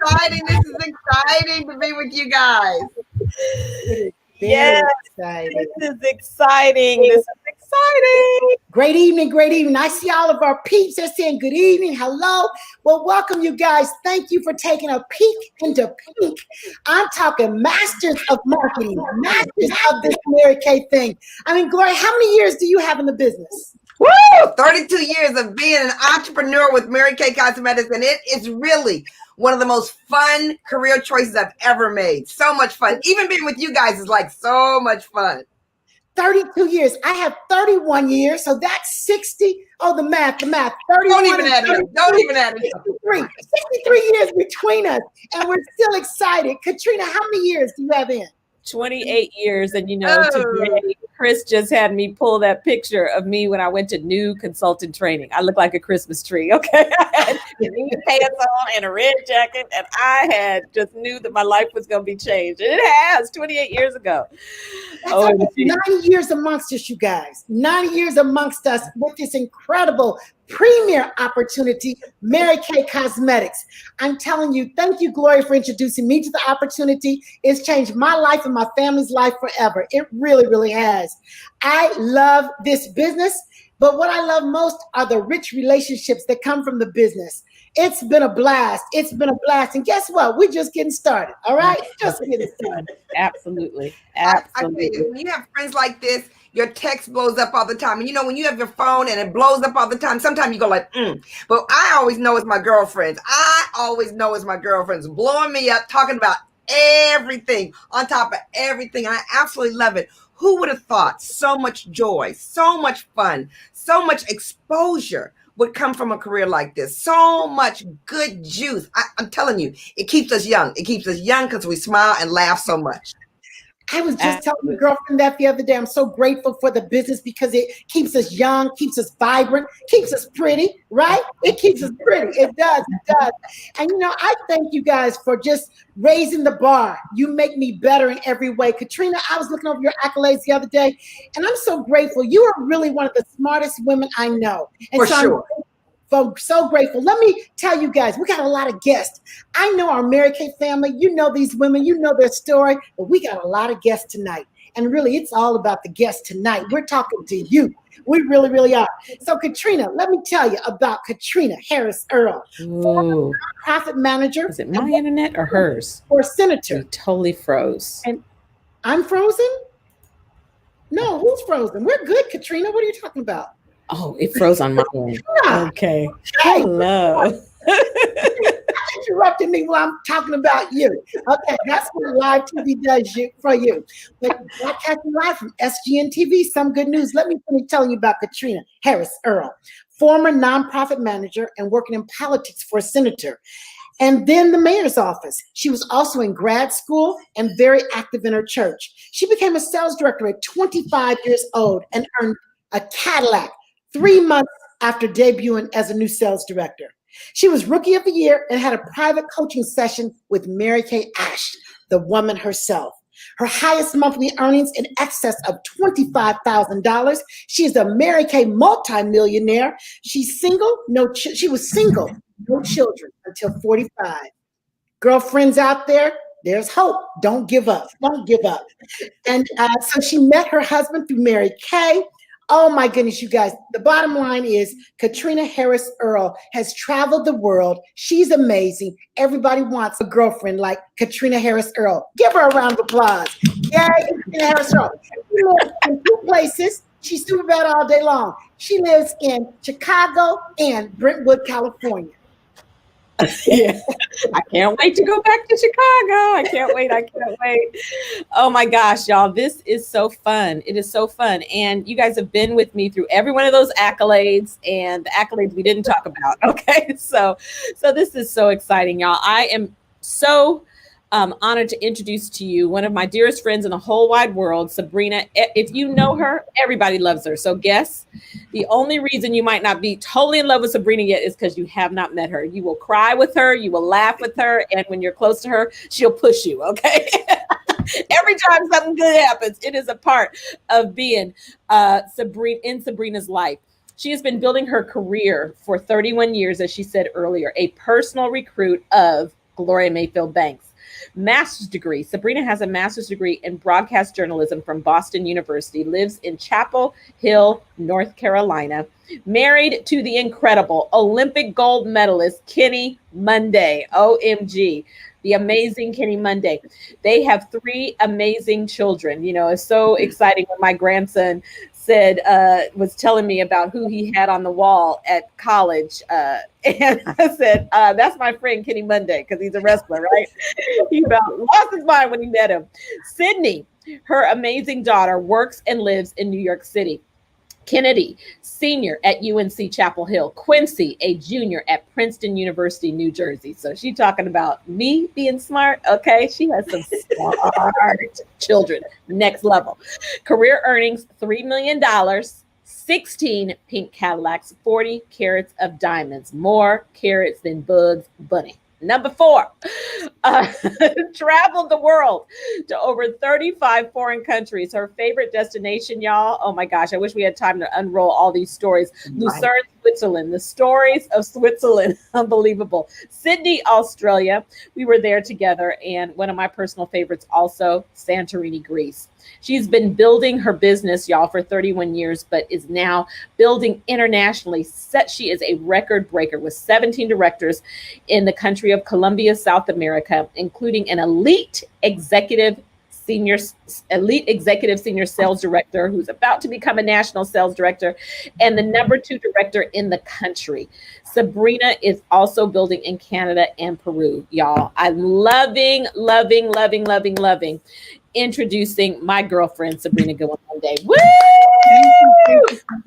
exciting. This is exciting to be with you guys. Yes, exciting. this is exciting. This is exciting. Great evening, great evening. I see all of our peeps. They're saying good evening, hello. Well, welcome you guys. Thank you for taking a peek into pink. I'm talking masters of marketing, masters of this Mary Kay thing. I mean, Gloria, how many years do you have in the business? Woo! 32 years of being an entrepreneur with Mary Kay Cosmetics, and it is really one of the most fun career choices I've ever made. So much fun. Even being with you guys is like so much fun. 32 years. I have 31 years, so that's 60. Oh, the math. 31 Don't even add it up. Don't even add it up. 63 years between us, and we're still excited. Katrina, how many years do you have in? 28 years. And today Chris just had me pull that picture of me when I went to new consultant training. I look like a Christmas tree. Okay. I had new pants on and a red jacket, and I had just knew that my life was going to be changed. And it has 28 years ago. That's almost 90 years amongst us, you guys. 90 years amongst us with this incredible premier opportunity, Mary Kay Cosmetics. I'm telling you, thank you, Gloria, for introducing me to the opportunity. It's changed my life and my family's life forever. It really, really has. I love this business, but what I love most are the rich relationships that come from the business. It's been a blast. It's been a blast. And guess what? We're just getting started. All right? Just getting started. Absolutely. Absolutely. When you have friends like this, your text blows up all the time. And when you have your phone and it blows up all the time, sometimes you go like, But I always know it's my girlfriends. Blowing me up, talking about everything, on top of everything. I absolutely love it. Who would have thought so much joy, so much fun, so much exposure would come from a career like this? So much good juice. I'm telling you, it keeps us young. It keeps us young because we smile and laugh so much. I was just telling my girlfriend that the other day. I'm so grateful for the business because it keeps us young, keeps us vibrant, keeps us pretty, right? It keeps us pretty. It does. And I thank you guys for just raising the bar. You make me better in every way. Katrina, I was looking over your accolades the other day, and I'm so grateful. You are really one of the smartest women I know. And for sure. I'm so grateful. Let me tell you guys, we got a lot of guests. I know our Mary Kay family. You know these women. You know their story. But we got a lot of guests tonight. And really, it's all about the guests tonight. We're talking to you. We really, really are. So, Katrina, let me tell you about Caterina Harris Earl, former nonprofit manager. Is it my internet or hers? Or senator. You totally froze. And I'm frozen? No, who's frozen? We're good, Katrina. What are you talking about? Oh, it froze on my end. Okay. Hello. Interrupting me while I'm talking about you. Okay, that's what live TV does for you. But broadcasting live from SGN TV, some good news. Let me finish telling you about Caterina Harris Earl, former nonprofit manager and working in politics for a senator. And then the mayor's office. She was also in grad school and very active in her church. She became a sales director at 25 years old and earned a Cadillac 3 months after debuting as a new sales director. She was Rookie of the Year and had a private coaching session with Mary Kay Ash, the woman herself. Her highest monthly earnings in excess of $25,000. She is a Mary Kay multimillionaire. She's single. She was single, no children until 45. Girlfriends out there, there's hope. Don't give up. Don't give up. And so she met her husband through Mary Kay. Oh my goodness, you guys. The bottom line is Caterina Harris Earl has traveled the world. She's amazing. Everybody wants a girlfriend like Caterina Harris Earl. Give her a round of applause. Yay, Caterina Harris Earl. She lives in 2 places. She's super bad all day long. She lives in Chicago and Brentwood, California. Yeah. I can't wait to go back to Chicago. I can't wait. Oh my gosh, y'all. This is so fun. It is so fun. And you guys have been with me through every one of those accolades and the accolades we didn't talk about. Okay. So this is so exciting, y'all. I am so honored to introduce to you one of my dearest friends in the whole wide world, Sabrina. If you know her, everybody loves her. So guess the only reason you might not be totally in love with Sabrina yet is because you have not met her. You will cry with her, you will laugh with her, and when you're close to her, she'll push you, okay? Every time something good happens, it is a part of being in Sabrina's life. She has been building her career for 31 years, as she said earlier, a personal recruit of Gloria Mayfield Banks. Master's degree. Sabrina has a master's degree in broadcast journalism from Boston University, lives in Chapel Hill, North Carolina, married to the incredible Olympic gold medalist Kenny Monday. OMG. The amazing Kenny Monday. They have 3 amazing children. You know, it's so exciting when my grandson said, was telling me about who he had on the wall at college. And I said, that's my friend Kenny Monday, because he's a wrestler, right? He about lost his mind when he met him. Sydney, her amazing daughter, works and lives in New York City. Kennedy, senior at UNC Chapel Hill. Quincy, a junior at Princeton University, New Jersey. So she's talking about me being smart. Okay, she has some smart children. Next level. Career earnings, $3 million, 16 pink Cadillacs, 40 carats of diamonds. More carats than Bugs Bunny. Number 4, traveled the world to over 35 foreign countries. Her favorite destination, y'all. Oh my gosh, I wish we had time to unroll all these stories. Right. Lucerne, Switzerland. The stories of Switzerland. Unbelievable. Sydney, Australia. We were there together. And one of my personal favorites also, Santorini, Greece. She's been building her business, y'all, for 31 years, but is now building internationally. She is a record breaker with 17 directors in the country of Colombia, South America, including an elite executive senior sales director who's about to become a national sales director, and the number 2 director in the country. Sabrina is also building in Canada and Peru, y'all. I'm loving introducing my girlfriend, Sabrina Goodwin Monday. Woo!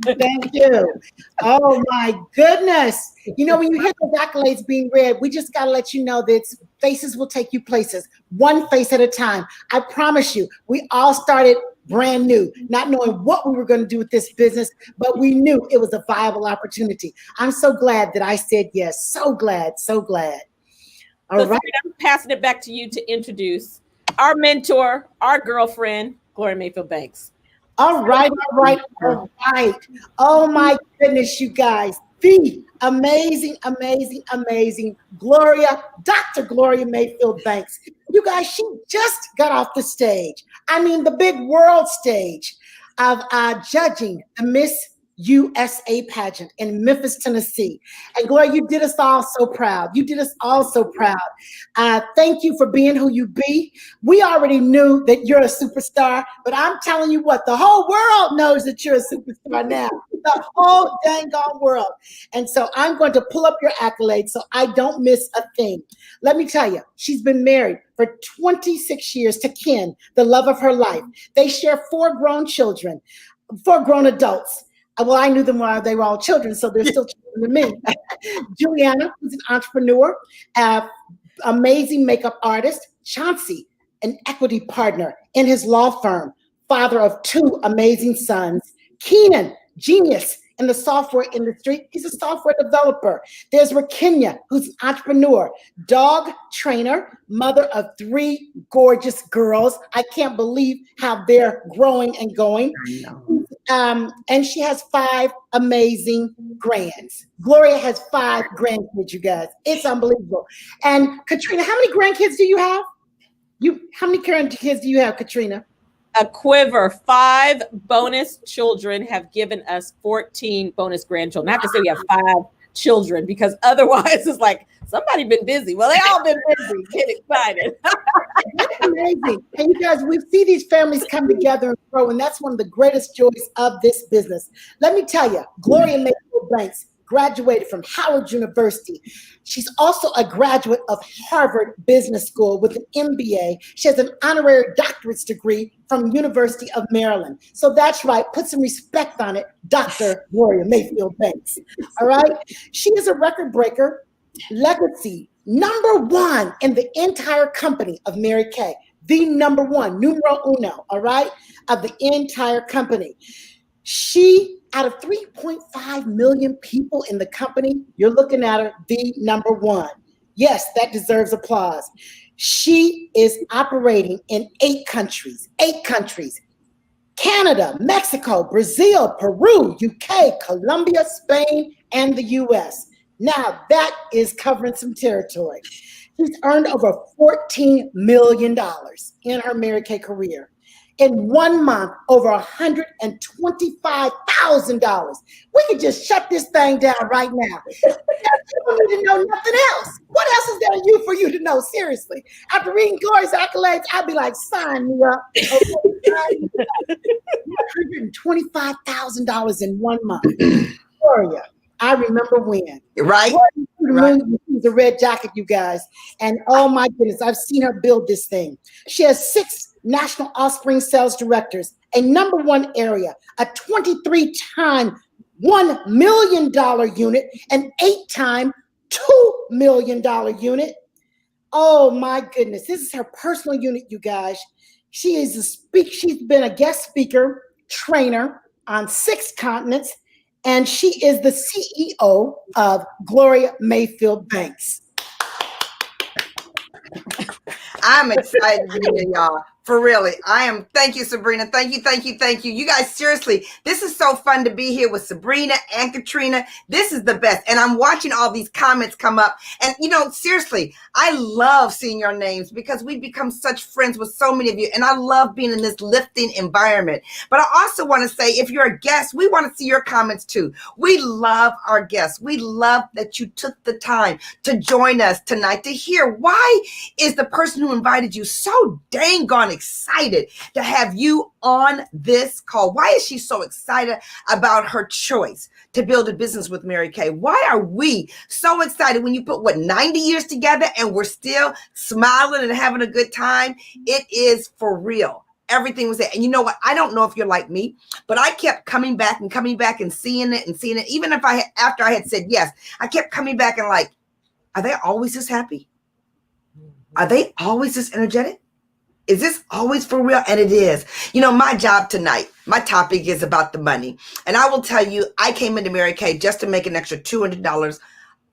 Thank you. Oh my goodness. You know, when you hear those accolades being read, we just got to let you know that faces will take you places, one face at a time. I promise you, we all started brand new, not knowing what we were going to do with this business, but we knew it was a viable opportunity. I'm so glad that I said yes. So glad. All right. Sabrina, I'm passing it back to you to introduce our mentor, our girlfriend, Gloria Mayfield Banks. All right. Oh my goodness, you guys. The amazing Dr. Gloria Mayfield Banks. You guys, she just got off the stage. I mean, the big world stage of judging the Miss USA pageant in Memphis, Tennessee. And Gloria, you did us all so proud. Thank you for being who you be. We already knew that you're a superstar, but I'm telling you what, the whole world knows that you're a superstar now. The whole dang gone world. And so I'm going to pull up your accolades so I don't miss a thing. Let me tell you, she's been married for 26 years to Ken, the love of her life. They share 4 grown children, 4 grown adults. Well, I knew them while they were all children, so they're still children to me. Juliana, who's an entrepreneur, amazing makeup artist. Chauncey, an equity partner in his law firm, father of 2 amazing sons. Keenan, genius in the software industry. He's a software developer. There's Rakenya, who's an entrepreneur, dog trainer, mother of 3 gorgeous girls. I can't believe how they're growing and going. I know. And she has 5 amazing grands. Gloria has 5 grandkids, you guys. It's unbelievable. And Caterina, how many grandkids do you have? How many grandkids do you have, Caterina? A quiver. 5 bonus children have given us 14 bonus grandchildren. I have to say we have 5 children, because otherwise it's like somebody been busy. Well, they all been busy. Get excited. That's amazing. And you guys, we see these families come together and grow, and that's one of the greatest joys of this business. Let me tell you, Gloria Mayfield Banks graduated from Howard University. She's also a graduate of Harvard Business School with an MBA. She has an honorary doctorate degree from University of Maryland. So that's right. Put some respect on it, Dr. Gloria Mayfield Banks. All right. She is a record breaker, legacy #1 in the entire company of Mary Kay. The #1, numero uno, all right, of the entire company. She, out of 3.5 million people in the company, you're looking at her, the #1. Yes, that deserves applause. She is operating in 8 countries, Canada, Mexico, Brazil, Peru, UK, Colombia, Spain, and the US. Now that is covering some territory. She's earned over $14 million in her Mary Kay career. In 1 month, over $125,000. We could just shut this thing down right now. You don't need to know nothing else. What else is there in you for you to know? Seriously. After reading Gloria's accolades, I'd be like, sign me up. Okay? $125,000 in 1 month. Gloria, I remember when. Right? Right. The red jacket, you guys. And oh my goodness, I've seen her build this thing. She has 6 national offspring sales directors, a #1 area, a 23-time $1 million unit, an 8-time $2 million unit. Oh my goodness, this is her personal unit, you guys. She is she's been a guest speaker, trainer on 6 continents, and she is the CEO of Gloria Mayfield Banks. I'm excited to be here, y'all. For really, I am. Thank you, Sabrina. Thank you, thank you, thank you. You guys, seriously, this is so fun to be here with Sabrina and Caterina. This is the best. And I'm watching all these comments come up. And, you know, seriously, I love seeing your names because we've become such friends with so many of you. And I love being in this lifting environment. But I also want to say, if you're a guest, we want to see your comments too. We love our guests. We love that you took the time to join us tonight to hear why is the person who invited you so dang gone excited to have you on this call. Why is she so excited about her choice to build a business with Mary Kay? Why are we so excited when you put 90 years together and we're still smiling and having a good time? It is for real. Everything was there. And you know what? I don't know if you're like me, but I kept coming back and seeing it and seeing it. Even if after I had said yes, I kept coming back and like, are they always this happy? Are they always this energetic? Is this always for real? And it is. You know, my job tonight, my topic is about the money. And I will tell you, I came into Mary Kay just to make an extra $200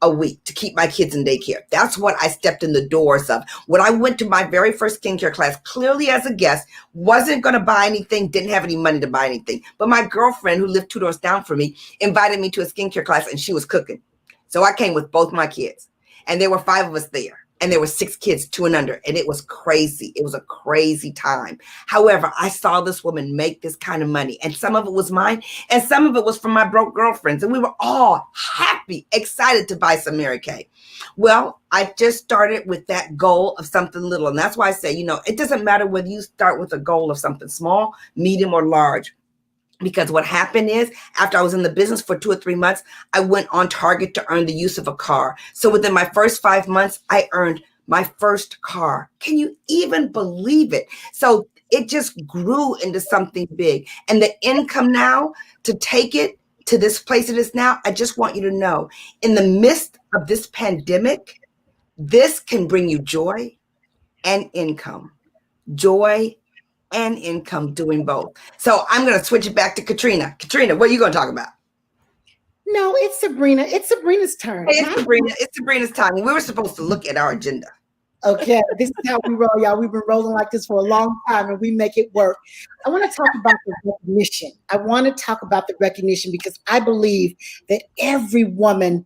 a week to keep my kids in daycare. That's what I stepped in the doors of. When I went to my very first skincare class, clearly as a guest, wasn't going to buy anything, didn't have any money to buy anything. But my girlfriend who lived 2 doors down from me invited me to a skincare class and she was cooking. So I came with both my kids and there were 5 of us there. And there were 6 kids, 2 and under, and it was crazy. It was a crazy time. However, I saw this woman make this kind of money, and some of it was mine, and some of it was from my broke girlfriends, and we were all happy, excited to buy some Mary Kay. Well, I just started with that goal of something little, and that's why I say, you know, it doesn't matter whether you start with a goal of something small, medium, or large. Because what happened is, after I was in the business for 2 or 3 months, I went on target to earn the use of a car. So within my first 5 months, I earned my first car. Can you even believe it? So it just grew into something big. And the income now, to take it to this place it is now, I just want you to know, in the midst of this pandemic, this can bring you joy and income. Joy and income, doing both. So I'm going to switch it back to Caterina. Caterina, what are you going to talk about? No, it's Sabrina. It's Sabrina's turn. Hey, it's Sabrina's time. We were supposed to look at our agenda. Okay, this is how we roll, y'all. We've been rolling like this for a long time and we make it work. I want to talk about the recognition. Because I believe that every woman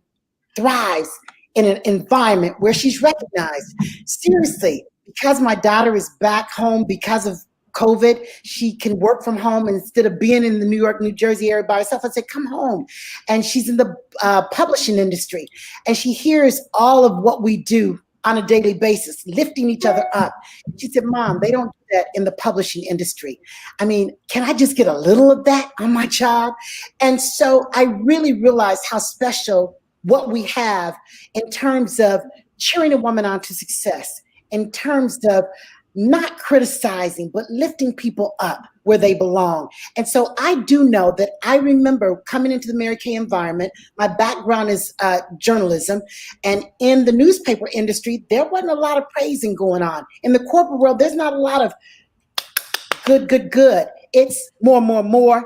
thrives in an environment where she's recognized. Seriously, because my daughter is back home because of COVID, she can work from home instead of being in the New York, New Jersey area by herself. I said, come home. And she's in the publishing industry. And she hears all of what we do on a daily basis, lifting each other up. She said, Mom, they don't do that in the publishing industry. I mean, can I just get a little of that on my job? And so I really realized how special what we have in terms of cheering a woman on to success, in terms of not criticizing, but lifting people up where they belong. And so I do know that I remember coming into the Mary Kay environment. My background is journalism. And in the newspaper industry, there wasn't a lot of praising going on. In the corporate world, there's not a lot of good. It's more,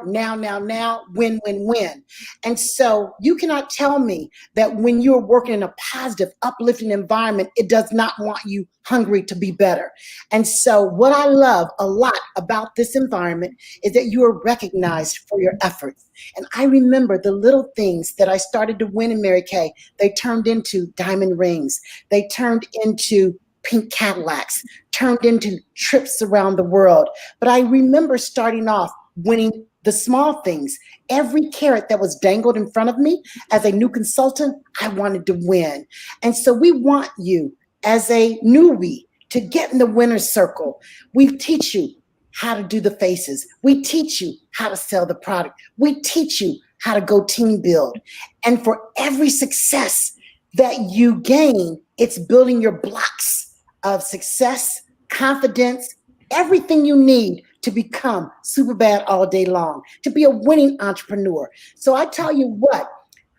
now, win, win, win. And so you cannot tell me that when you're working in a positive, uplifting environment, it does not want you hungry to be better. And so what I love a lot about this environment is that you are recognized for your efforts. And I remember the little things that I started to win in Mary Kay. They turned into diamond rings. They turned into pink Cadillacs, turned into trips around the world. But I remember starting off winning the small things. Every carrot that was dangled in front of me as a new consultant, I wanted to win. And so we want you as a newbie to get in the winner's circle. We teach you how to do the faces. We teach you how to sell the product. We teach you how to go team build. And for every success that you gain, it's building your blocks of success, confidence, everything you need to become super bad all day long, to be a winning entrepreneur. So I tell you what,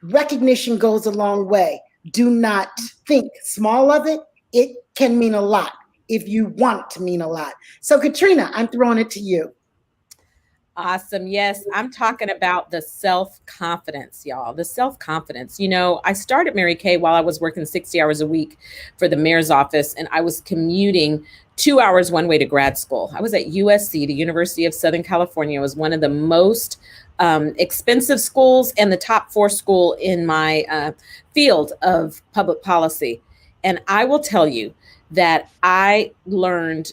recognition goes a long way. Do not think small of it. It can mean a lot if you want it to mean a lot. So Caterina, I'm throwing it to you. Awesome. Yes, I'm talking about the self-confidence, y'all. The self-confidence. I started Mary Kay while I was working 60 hours a week for the mayor's office, and I was commuting 2 hours one way to grad school. I was at USC, the University of Southern California. It was one of the most expensive schools and the top 4 school in my field of public policy. And I will tell you that I learned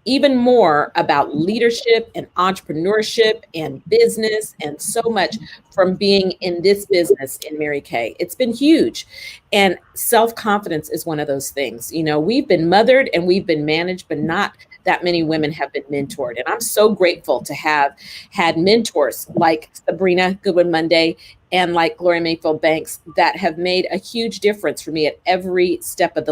even more about leadership and entrepreneurship and business and so much from being in this business in Mary Kay. It's been huge. And self-confidence is one of those things. We've been mothered and we've been managed, but not that many women have been mentored. And I'm so grateful to have had mentors like Sabrina Goodwin Monday and like Gloria Mayfield Banks that have made a huge difference for me at every step of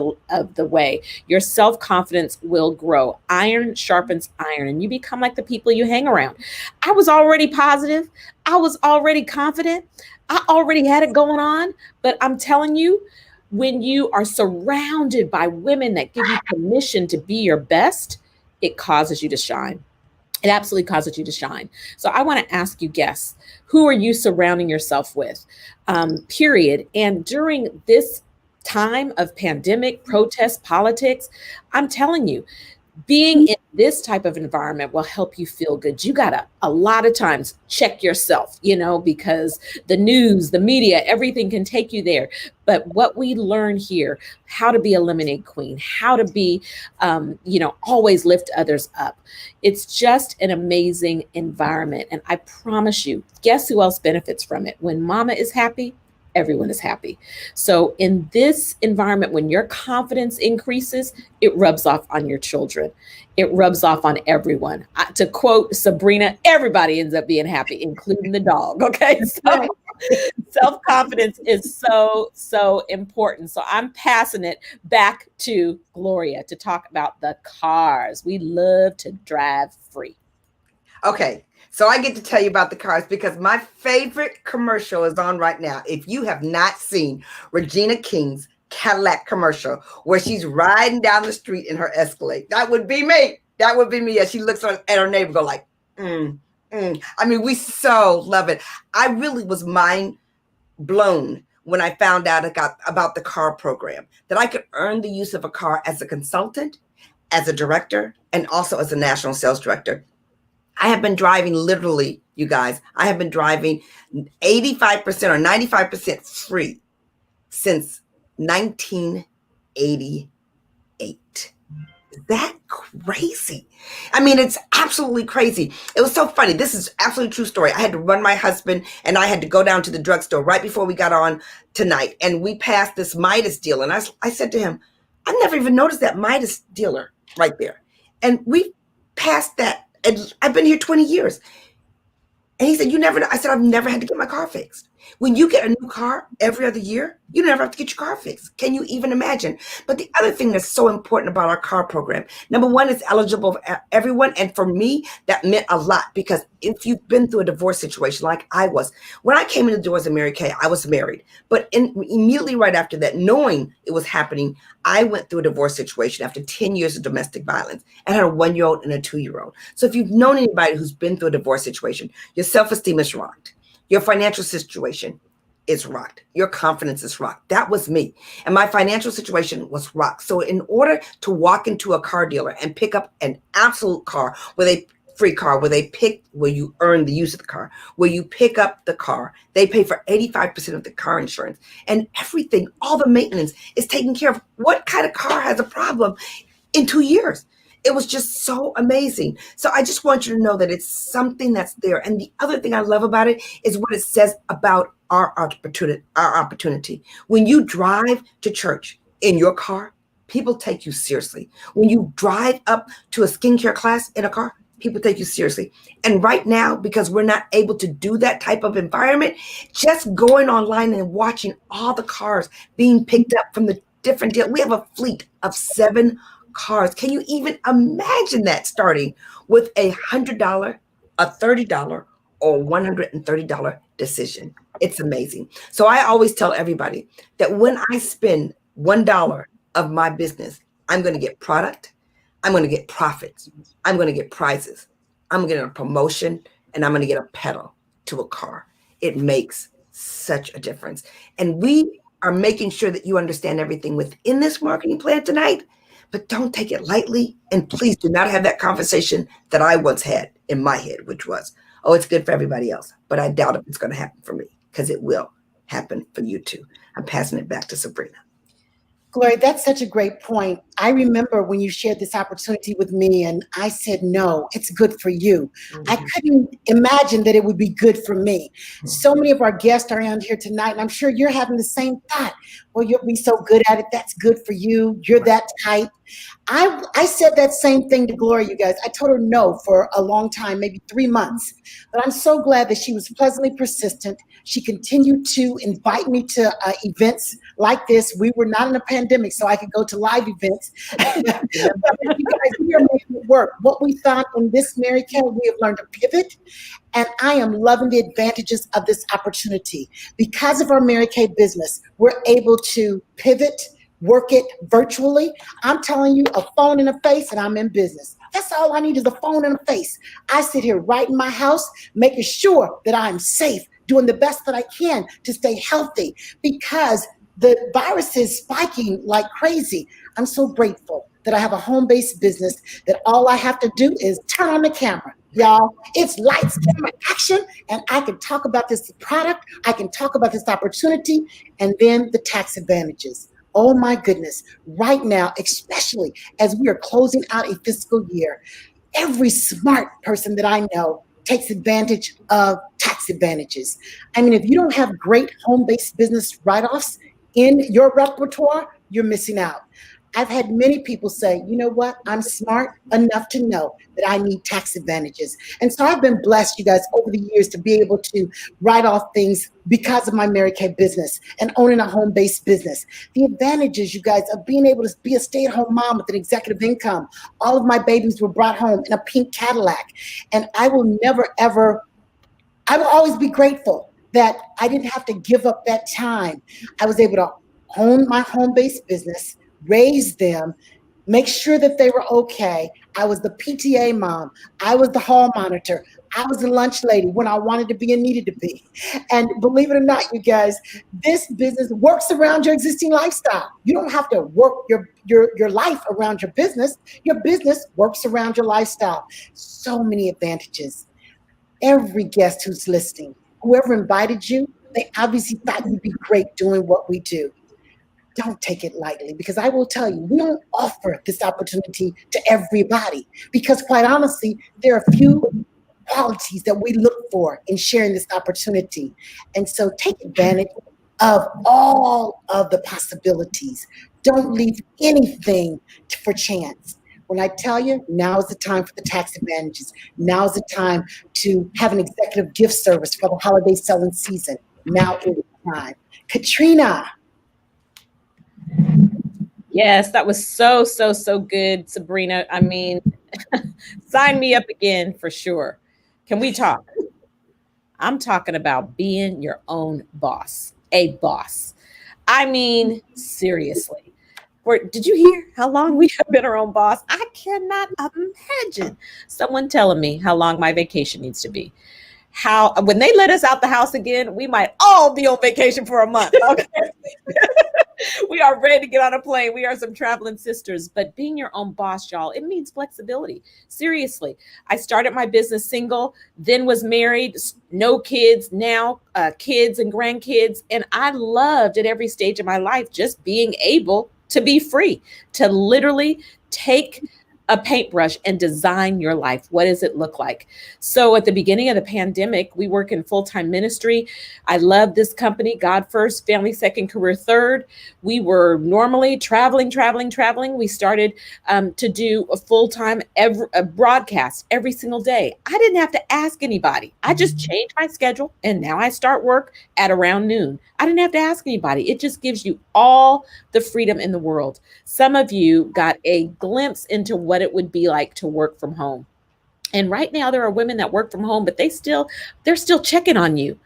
the way. Your self-confidence will grow. Iron sharpens iron, and you become like the people you hang around. I was already positive. I was already confident. I already had it going on. But I'm telling you, when you are surrounded by women that give you permission to be your best, it causes you to shine. It absolutely causes you to shine. So I want to ask you, guests, who are you surrounding yourself with? Period. And during this time of pandemic, protest, politics, I'm telling you, being in this type of environment will help you feel good. You got to, a lot of times, check yourself, because the news, the media, everything can take you there. But what we learn here, how to be a lemonade queen, how to be, always lift others up. It's just an amazing environment. And I promise you, guess who else benefits from it? When mama is happy, everyone is happy. So in this environment, when your confidence increases, it rubs off on your children. It rubs off on everyone. To quote Sabrina, everybody ends up being happy, including the dog. Okay. So self-confidence is so, so important. So I'm passing it back to Gloria to talk about the cars. We love to drive free. Okay. So I get to tell you about the cars because my favorite commercial is on right now. If you have not seen Regina King's Cadillac commercial where she's riding down the street in her Escalade, that would be me. That would be me as she looks at her neighbor, go like, I mean, we so love it. I really was mind blown when I found out about the car program, that I could earn the use of a car as a consultant, as a director, and also as a national sales director. I have been driving literally, you guys, I have been driving 85% or 95% free since 1988. Is that crazy? I mean, it's absolutely crazy. It was so funny. This is absolutely true story. I had to run my husband and I had to go down to the drugstore right before we got on tonight. And we passed this Midas deal. And I said to him, I never even noticed that Midas dealer right there. And we passed that. And I've been here 20 years. And he said, you never know. I said, I've never had to get my car fixed. When you get a new car every other year, you never have to get your car fixed. Can you even imagine? But the other thing that's so important about our car program, number one, it's eligible for everyone. And for me, that meant a lot because if you've been through a divorce situation like I was, when I came in the door as a Mary Kay, I was married. But immediately right after that, knowing it was happening, I went through a divorce situation after 10 years of domestic violence and had a 1-year-old and a 2-year-old. So if you've known anybody who's been through a divorce situation, your self-esteem is rocked. Your financial situation is rocked. Your confidence is rocked. That was me. And my financial situation was rocked. So in order to walk into a car dealer and pick up an absolute car free car, where you earn the use of the car, where you pick up the car, they pay for 85% of the car insurance and everything, all the maintenance is taken care of. What kind of car has a problem in 2 years? It was just so amazing. So I just want you to know that it's something that's there. And the other thing I love about it is what it says about our opportunity. When you drive to church in your car, people take you seriously. When you drive up to a skincare class in a car, people take you seriously. And right now, because we're not able to do that type of environment, just going online and watching all the cars being picked up from the different deals. We have a fleet of 7 cars. Can you even imagine that, starting with $100, a $30, or $130 decision? It's amazing. So I always tell everybody that when I spend $1 of my business, I'm going to get product, I'm going to get profits, I'm going to get prizes, I'm going to get a promotion, and I'm going to get a pedal to a car. It makes such a difference. And we are making sure that you understand everything within this marketing plan tonight. But don't take it lightly. And please do not have that conversation that I once had in my head, which was, oh, it's good for everybody else. But I doubt if it's going to happen for me, because it will happen for you too. I'm passing it back to Sabrina. Gloria, that's such a great point. I remember when you shared this opportunity with me and I said, no, it's good for you. I couldn't imagine that it would be good for me. So many of our guests are on here tonight, and I'm sure you're having the same thought. Well, you'll be so good at it. That's good for you. You're that type. I said that same thing to Gloria, you guys. I told her no for a long time, maybe 3 months. But I'm so glad that she was pleasantly persistent. She continued to invite me to events like this. We were not in a pandemic, so I could go to live events. But you guys, we are making it work. What we found in this Mary Kay, we have learned to pivot. And I am loving the advantages of this opportunity. Because of our Mary Kay business, we're able to pivot, work it virtually. I'm telling you, a phone and a face, and I'm in business. That's all I need, is a phone and a face. I sit here right in my house, making sure that I'm safe, doing the best that I can to stay healthy, because the virus is spiking like crazy. I'm so grateful that I have a home-based business, that all I have to do is turn on the camera. Y'all, it's lights, camera, action, and I can talk about this product, I can talk about this opportunity, and then the tax advantages. Oh my goodness, right now, especially as we are closing out a fiscal year, every smart person that I know takes advantage of tax advantages. I mean, if you don't have great home-based business write-offs in your repertoire, you're missing out. I've had many people say, you know what, I'm smart enough to know that I need tax advantages. And so I've been blessed, you guys, over the years to be able to write off things because of my Mary Kay business and owning a home-based business. The advantages, you guys, of being able to be a stay-at-home mom with an executive income. All of my babies were brought home in a pink Cadillac. And I will never, ever, I will always be grateful that I didn't have to give up that time. I was able to own my home-based business, raise them, make sure that they were okay. I was the PTA mom. I was the hall monitor. I was the lunch lady when I wanted to be and needed to be. And believe it or not, you guys, this business works around your existing lifestyle. You don't have to work your life around your business. Your business works around your lifestyle. So many advantages. Every guest who's listening, whoever invited you, they obviously thought you'd be great doing what we do. Don't take it lightly, because I will tell you, we don't offer this opportunity to everybody, because quite honestly, there are few qualities that we look for in sharing this opportunity. And so take advantage of all of the possibilities. Don't leave anything for chance. When I tell you, now is the time for the tax advantages. Now is the time to have an executive gift service for the holiday selling season. Now is the time. Caterina. Yes, that was so, so, so good, Sabrina. I mean, sign me up again for sure. Can we talk? I'm talking about being your own boss, a boss. I mean, seriously. Did you hear how long we have been our own boss? I cannot imagine someone telling me how long my vacation needs to be. How when they let us out the house again, we might all be on vacation for a month. Okay. We are ready to get on a plane. We are some traveling sisters. But being your own boss, y'all, it means flexibility. Seriously. I started my business single, then was married, no kids, now kids and grandkids. And I loved at every stage of my life just being able to be free, to literally take a paintbrush and design your life. What does it look like? So at the beginning of the pandemic, we work in full-time ministry. I love this company, God first, family second, career third. We were normally traveling. We started to do a full-time broadcast every single day. I didn't have to ask anybody. I just changed my schedule and now I start work at around noon. I didn't have to ask anybody. It just gives you all the freedom in the world. Some of you got a glimpse into what it would be like to work from home. And right now there are women that work from home, but they're still checking on you.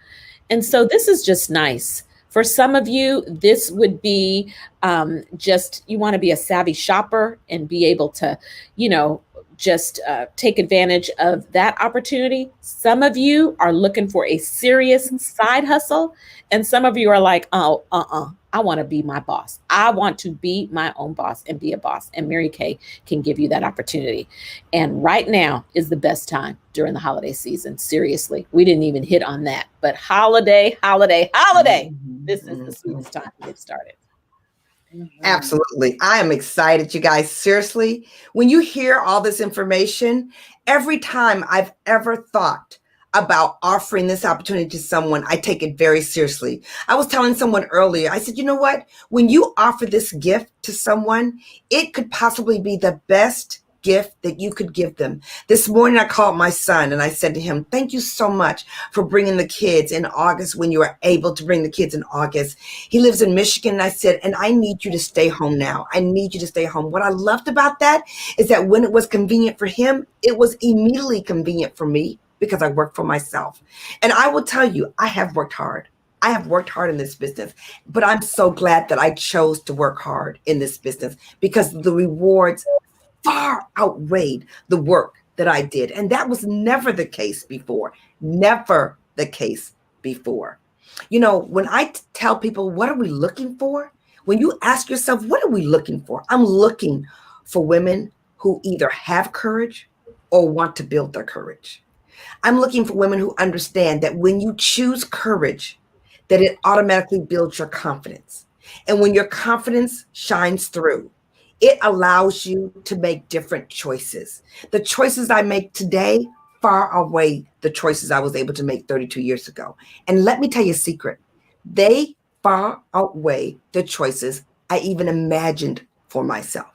And so this is just nice. For some of you, this would be just, you want to be a savvy shopper and be able to, just take advantage of that opportunity. Some of you are looking for a serious side hustle. And some of you are like, I want to be my boss. I want to be my own boss and be a boss. And Mary Kay can give you that opportunity. And right now is the best time during the holiday season. Seriously, we didn't even hit on that. But holiday. This is the sweetest time to get started. Absolutely. I am excited, you guys. Seriously, when you hear all this information, every time I've ever thought about offering this opportunity to someone, I take it very seriously. I was telling someone earlier, I said, you know what? When you offer this gift to someone, it could possibly be the best gift that you could give them. This morning, I called my son and I said to him, thank you so much for bringing the kids in August when you were able to bring the kids in August. He lives in Michigan. And I said, and I need you to stay home now. I need you to stay home. What I loved about that is that when it was convenient for him, it was immediately convenient for me because I work for myself. And I will tell you, I have worked hard. I have worked hard in this business, but I'm so glad that I chose to work hard in this business because the rewards far outweighed the work that I did. And that was never the case before. Never the case before. When I tell people, what are we looking for? When you ask yourself, what are we looking for? I'm looking for women who either have courage or want to build their courage. I'm looking for women who understand that when you choose courage, that it automatically builds your confidence. And when your confidence shines through, it allows you to make different choices. The choices I make today far outweigh the choices I was able to make 32 years ago. And let me tell you a secret. They far outweigh the choices I even imagined for myself.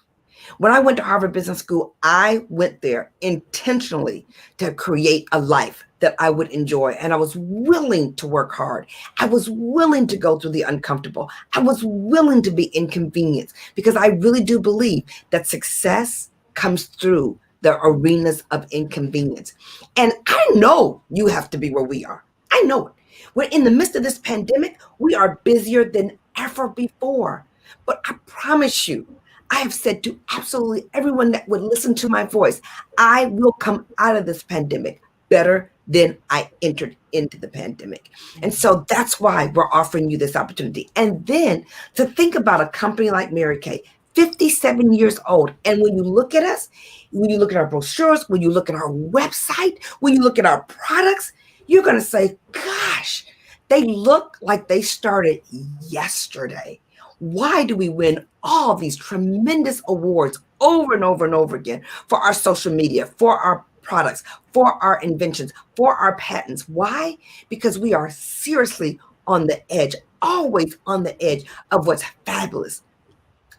When I went to Harvard Business School, I went there intentionally to create a life that I would enjoy. And I was willing to work hard. I was willing to go through the uncomfortable. I was willing to be inconvenienced because I really do believe that success comes through the arenas of inconvenience. And I know you have to be where we are. I know it. We're in the midst of this pandemic. We are busier than ever before. But I promise you, I have said to absolutely everyone that would listen to my voice, I will come out of this pandemic better than I entered into the pandemic. And so that's why we're offering you this opportunity. And then to think about a company like Mary Kay, 57 years old. And when you look at us, when you look at our brochures, when you look at our website, when you look at our products, you're going to say, gosh, they look like they started yesterday. Why do we win all these tremendous awards over and over and over again for our social media, for our products, for our inventions, for our patents? Why? Because we are seriously on the edge, always on the edge of what's fabulous.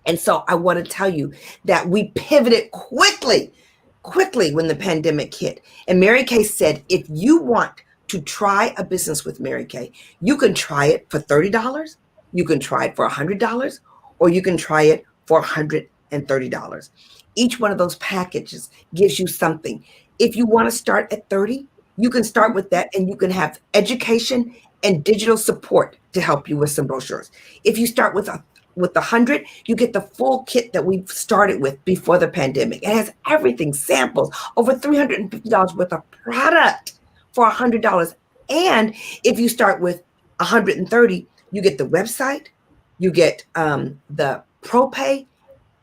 And so I want to tell you that we pivoted quickly when the pandemic hit. And Mary Kay said, if you want to try a business with Mary Kay. You can try it for $30, you can try it for $100, or you can try it for $130. Each one of those packages gives you something. If you want to start at 30, you can start with that, and you can have education and digital support to help you with some brochures. If you start with 100, you get the full kit that we started with before the pandemic. It has everything, samples, over $350 worth of product for $100. And if you start with 130, you get the website, you get the pro pay,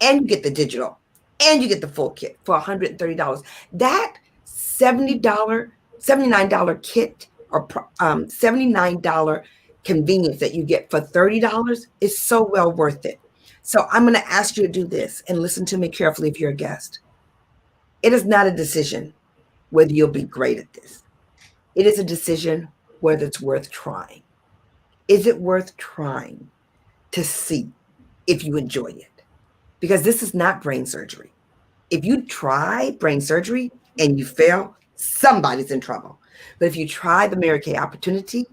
and you get the digital, and you get the full kit for $130. That $79 kit or $79 convenience that you get for $30 is so well worth it. So I'm going to ask you to do this, and listen to me carefully if you're a guest. It is not a decision whether you'll be great at this. It is a decision whether it's worth trying. Is it worth trying to see if you enjoy it? Because this is not brain surgery. If you try brain surgery and you fail, somebody's in trouble. But if you try the Mary Kay opportunity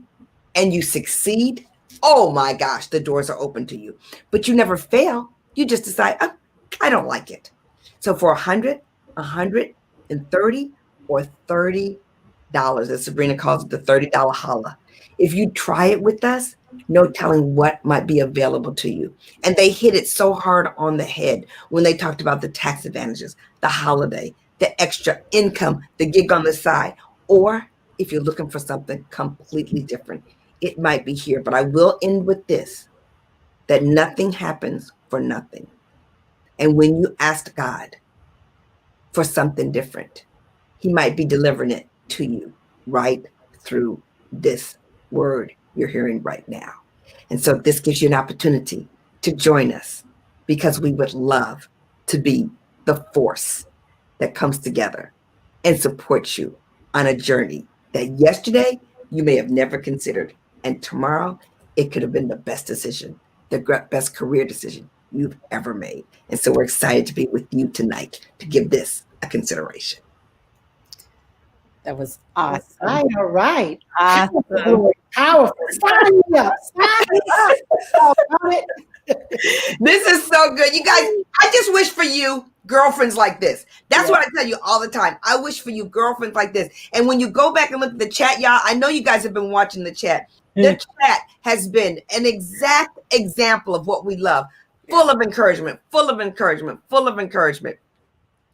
and you succeed, oh my gosh, the doors are open to you. But you never fail. You just decide, oh, I don't like it. So for 100, 130, or $30, as Sabrina calls it, the $30 holla. If you try it with us, no telling what might be available to you. And they hit it so hard on the head when they talked about the tax advantages, the holiday, the extra income, the gig on the side. Or if you're looking for something completely different, it might be here. But I will end with this, that nothing happens for nothing. And when you ask God for something different, he might be delivering it to you right through this word you're hearing right now. And so this gives you an opportunity to join us, because we would love to be the force that comes together and supports you on a journey that yesterday you may have never considered, and tomorrow it could have been the best decision, the best career decision you've ever made. And so we're excited to be with you tonight to give this a consideration. That was awesome. All right. Awesome. Powerful. Sign me up. Sign me up. This is so good. You guys, I just wish for you girlfriends like this. That's what I tell you all the time. I wish for you girlfriends like this. And when you go back and look at the chat, y'all, I know you guys have been watching the chat. The chat has been an exact example of what we love. Full of encouragement, full of encouragement, full of encouragement.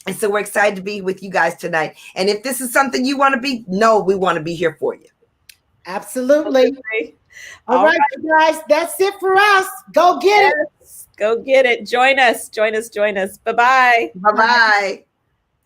And so we're excited to be with you guys tonight. And if this is something you want to be, no, we want to be here for you. Absolutely. All right, you guys, that's it for us. Go get it. Go get it. Join us. Join us. Join us. Bye-bye. Bye-bye.